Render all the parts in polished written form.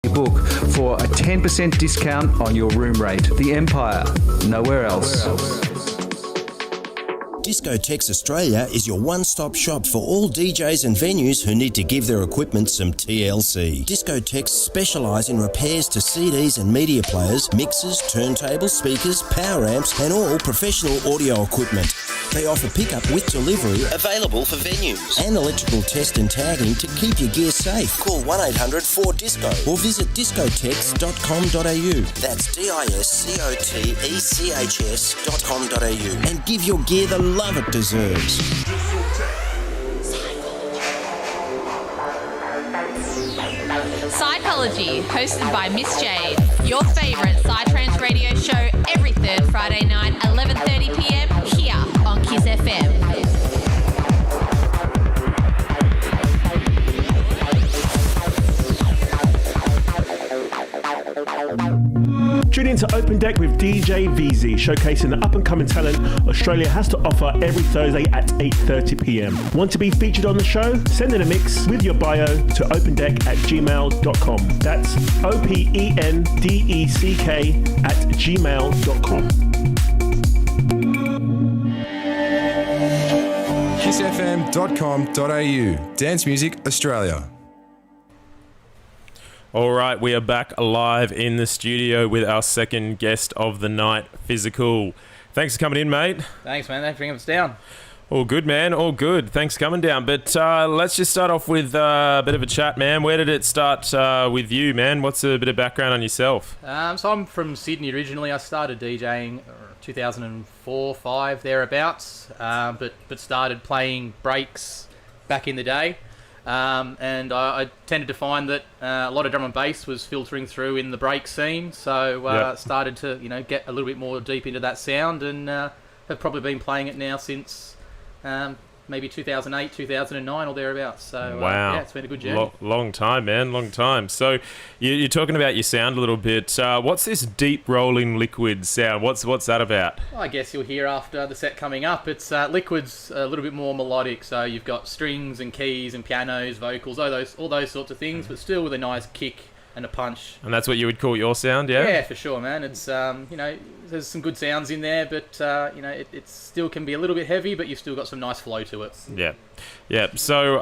book for a 10% discount on your room rate. The Empire, nowhere else. Discotex Australia is your one-stop shop for all DJs and venues who need to give their equipment some TLC. Discotex specialise in repairs to CDs and media players, mixers, turntables, speakers, power amps and all professional audio equipment. They offer pickup with delivery, available for venues, and electrical test and tagging to keep your gear safe. Call 1-800-4DISCO or visit discotex.com.au. That's discotechs.com.au and give your gear the love it deserves. Psychology, hosted by Miss Jade. Your favourite Psytrance radio show every third Friday night, 11:30pm, here on Kiss FM. Tune in to Open Deck with DJ VZ, showcasing the up-and-coming talent Australia has to offer every Thursday at 8:30pm. Want to be featured on the show? Send in a mix with your bio to opendeck@gmail.com. That's OPENDECK@gmail.com. kissfm.com.au. Dance Music Australia. All right, we are back live in the studio with our second guest of the night, Physikal. Thanks for coming in, mate. Thanks, man. Thanks for bringing us down. All good, man. All good. Thanks for coming down. But let's just start off with a bit of a chat, man. Where did it start with you, man? What's a bit of background on yourself? So I'm from Sydney originally. I started DJing 2004-05, thereabouts, but started playing breaks back in the day. And I tended to find that a lot of drum and bass was filtering through in the break scene, so started to get a little bit more deep into that sound, and have probably been playing it now since maybe 2008, 2009 or thereabouts. So wow, it's been a good journey. Long time, man, long time. So you're talking about your sound a little bit. What's this deep rolling liquid sound? What's that about? Well, I guess you'll hear after the set coming up. It's liquid's a little bit more melodic, so you've got strings and keys and pianos, vocals, all those sorts of things, but still with a nice kick and a punch. And that's what you would call your sound, yeah? Yeah, for sure, man. It's there's some good sounds in there, but it still can be a little bit heavy, but you've still got some nice flow to it. Yeah. So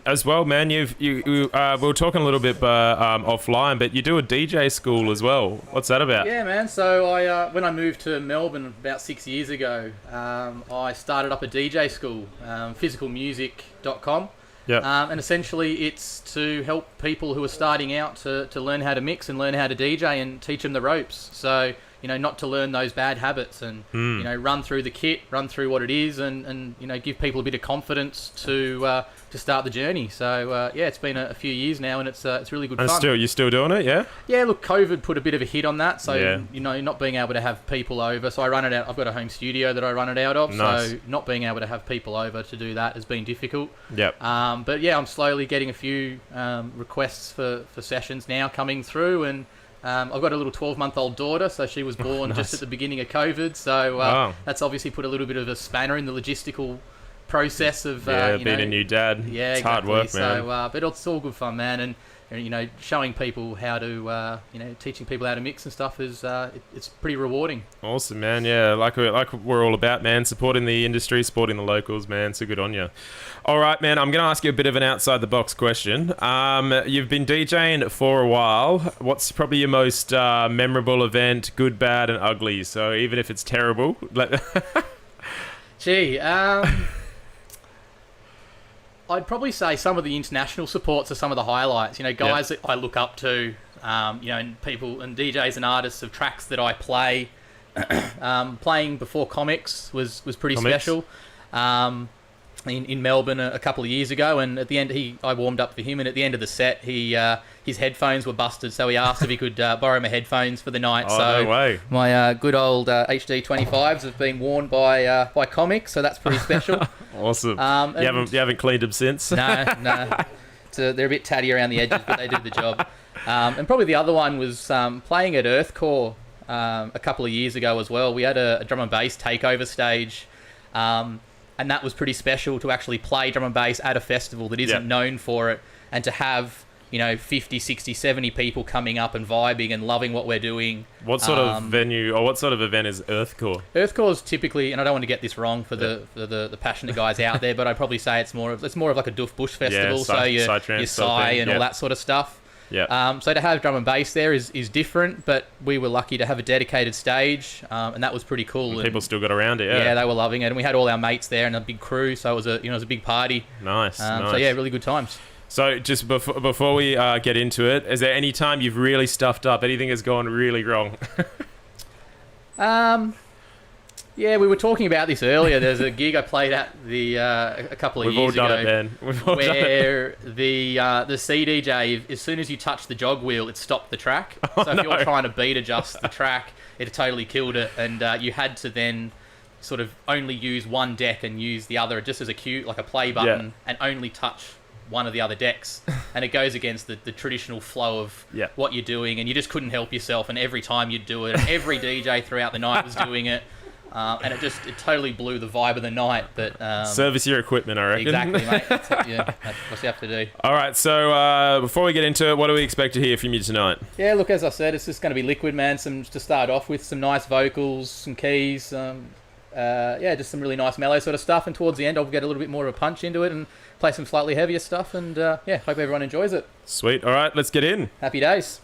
as well, man, we were talking a little bit offline, but you do a DJ school as well. What's that about? Yeah, man. So I when I moved to Melbourne about 6 years ago, I started up a DJ school, physicalmusic.com. Yeah. And essentially it's to help people who are starting out to learn how to mix and learn how to DJ and teach them the ropes. So, not to learn those bad habits and, run through the kit, run through what it is and give people a bit of confidence to start the journey. So, it's been a few years now and it's really good fun. You're still doing it, yeah? Yeah, look, COVID put a bit of a hit on that. So, not being able to have people over. So I run it out. I've got a home studio that I run it out of. Nice. So not being able to have people over to do that has been difficult. Yep. But yeah, I'm slowly getting a few requests for sessions now coming through, and I've got a little 12-month-old daughter, so she was born Nice. just at the beginning of COVID, so Wow. that's obviously put a little bit of a spanner in the logistical process of being a new dad. Yeah, it's exactly. hard work, man. So, but it's all good fun, man, and showing people how to, teaching people how to mix and stuff is it's pretty rewarding. Awesome, man. Yeah, like we're all about, man, supporting the industry, supporting the locals, man. So good on you. All right, man, I'm going to ask you a bit of an outside-the-box question. You've been DJing for a while. What's probably your most memorable event, good, bad, and ugly? So even if it's terrible... I'd probably say some of the international supports are some of the highlights. Guys that I look up to, and people and DJs and artists of tracks that I play. Playing before Comics was pretty special. In Melbourne a couple of years ago, and at the end I warmed up for him, and at the end of the set his headphones were busted, so he asked if he could borrow my headphones for the night. No way. My good old HD 25s have been worn by Comics, so that's pretty special. Awesome. You haven't cleaned them since? No. They're a bit tatty around the edges, but they do the job. And probably the other one was playing at Earthcore a couple of years ago as well. We had a drum and bass takeover stage, and that was pretty special to actually play drum and bass at a festival that isn't known for it, and to have 50, 60, 70 people coming up and vibing and loving what we're doing. What sort of venue or what sort of event is Earthcore? Earthcore is typically, and I don't want to get this wrong for the passionate guys out there, but I'd probably say it's more of like a Doof Bush festival, so your Psy and all that sort of stuff. Yeah. So to have drum and bass there is different, but we were lucky to have a dedicated stage, and that was pretty cool. And people still got around it. Yeah, they were loving it, and we had all our mates there and a big crew, so it was a big party. Nice. So yeah, really good times. So just before we get into it, is there any time you've really stuffed up? Anything has gone really wrong? Yeah, we were talking about this earlier. There's a gig I played at a couple of years ago. We've all done it, man. We've all done it. The CDJ, as soon as you touched the jog wheel, it stopped the track. So if you're trying to beat adjust the track, it totally killed it, and you had to then sort of only use one deck and use the other just as a cue, like a play button, and only touch one of the other decks, and it goes against the traditional flow of what you're doing, and you just couldn't help yourself, and every time you'd do it, and every DJ throughout the night was doing it. And it totally blew the vibe of the night. But service your equipment, I reckon. Exactly, mate. That's what you have to do. All right, so before we get into it, what do we expect to hear from you tonight? Yeah, look, as I said, it's just going to be liquid, man. To start off with, some nice vocals, some keys, just some really nice mellow sort of stuff. And towards the end, I'll get a little bit more of a punch into it and play some slightly heavier stuff. And hope everyone enjoys it. Sweet. All right, let's get in. Happy days.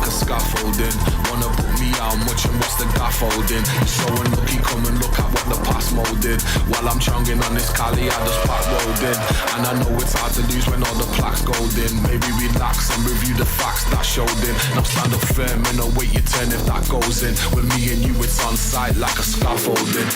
like a scaffolding. Wanna put me out, I'm watching what's the gafffolding. So unlucky, come and look at what the past molded. While I'm chunging on this Cali, I just back rolled in. And I know it's hard to lose when all the plaques golden. Maybe relax and review the facts that showed in. Now stand up firm and await your turn if that goes in. With me and you, it's on sight like a scaffolding.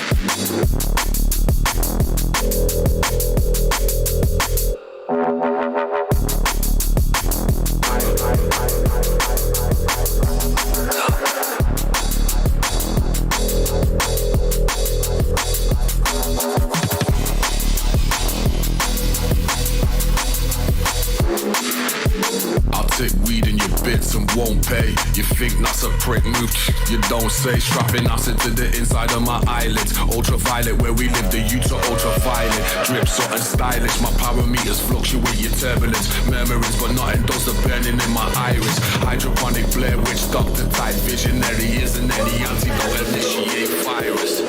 Won't pay. You think that's a prick move? You don't say. Strapping acid to the inside of my eyelids. Ultraviolet, where we live, the youths are ultraviolet. Drip something stylish. My parameters fluctuate your turbulence. Murmurings, but nothing does the burning in my iris. Hydroponic Blair Witch, doctor type visionary. Isn't any antidote initiate virus.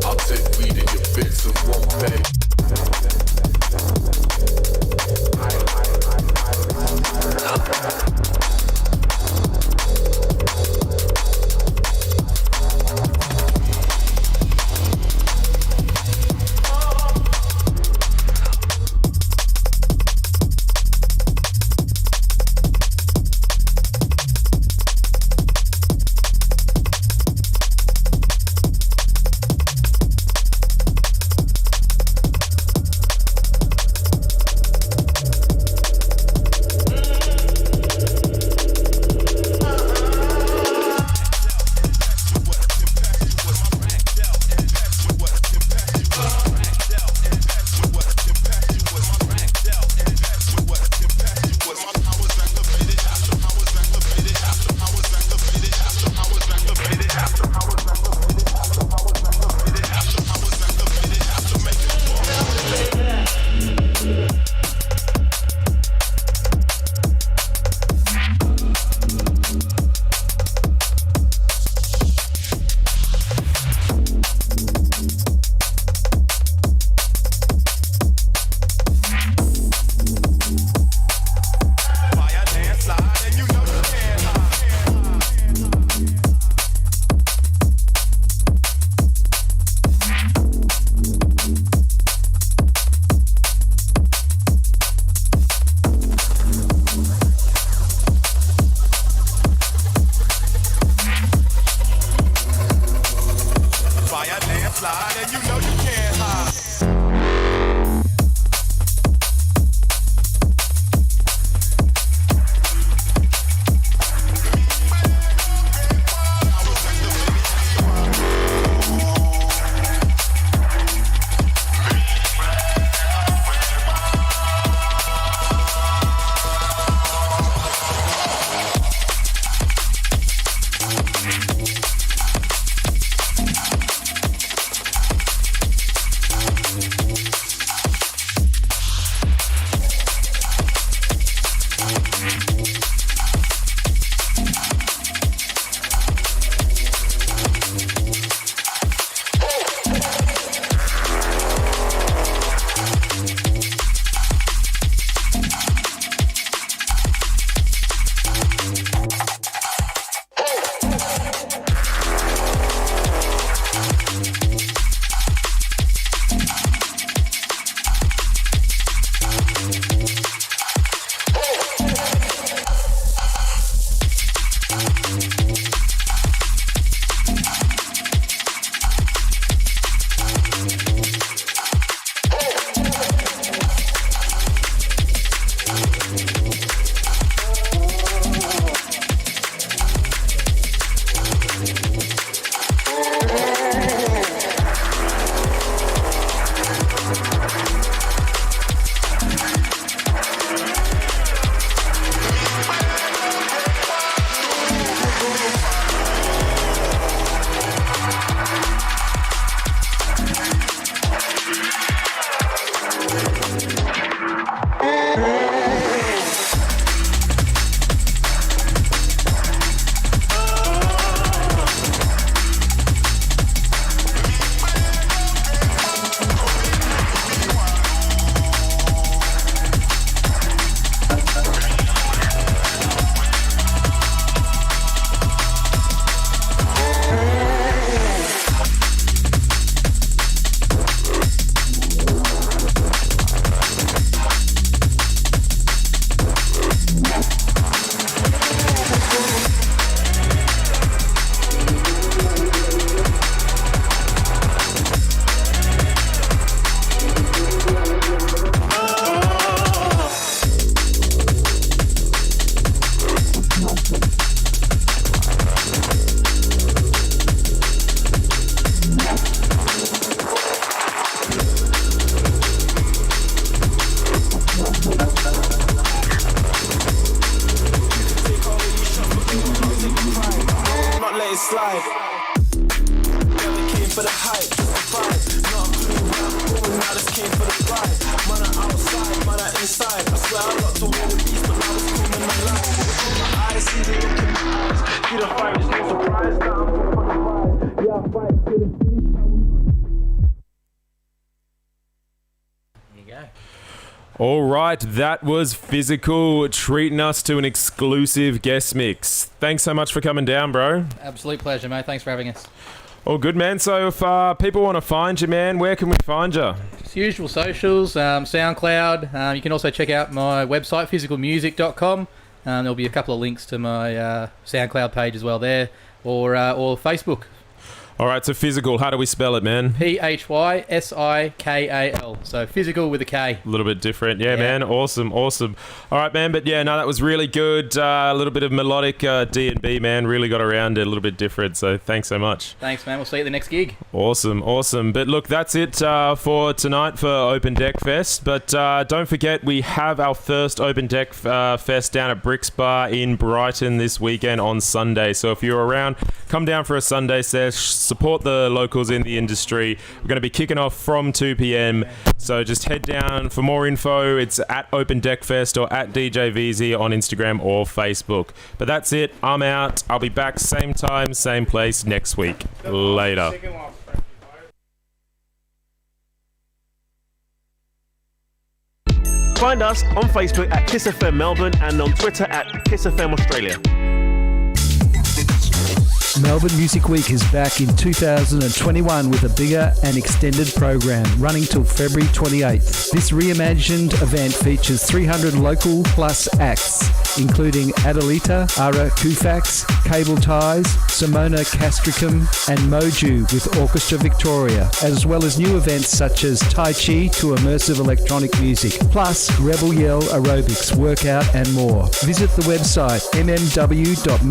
I'll take weed in your bits and won't pay. slide. Never came for the hype, just the vibe. Not a clue where I'm going, now just came for the ride. Man, I'm outside, man, I'm inside. I swear I locked the wall of beast, but now it's coming alive. My eyes see the look in my eyes. You don't fight, it's no surprise. Now I'm up on the rise. Yeah, I fight till the finish. All right, that was Physical treating us to an exclusive guest mix. Thanks so much for coming down, bro. Absolute pleasure, mate. Thanks for having us. All good, man. So if people want to find you, man, where can we find you? Just usual socials, SoundCloud. You can also check out my website, physicalmusic.com. There'll be a couple of links to my SoundCloud page as well there, or Facebook. All right, so Physical, how do we spell it, man? PHYSIKAL. So Physical with a K. A little bit different. Yeah, man. Awesome. All right, man. But yeah, no, that was really good. A little bit of melodic D&B, man. Really got around it. A little bit different. So thanks so much. Thanks, man. We'll see you at the next gig. Awesome. But look, that's it for tonight for Open Deck Fest. But don't forget, we have our first Open Deck Fest down at Bricks Bar in Brighton this weekend on Sunday. So if you're around, come down for a Sunday sesh. Support the locals in the industry. We're going to be kicking off from 2 p.m. So just head down for more info. It's at Open Deck Fest or at DJ VZ on Instagram or Facebook. But that's it. I'm out. I'll be back same time, same place next week. Later. Find us on Facebook at Kiss FM Melbourne and on Twitter at Kiss FM Australia. Melbourne Music Week is back in 2021 with a bigger and extended program running till February 28th. This reimagined event features 300 local plus acts, including Adelita, Ara Kufax, Cable Ties, Simona Castricum, and Moju with Orchestra Victoria, as well as new events such as Tai Chi to immersive electronic music, plus Rebel Yell aerobics, workout and more. Visit the website mmw.melbourne.com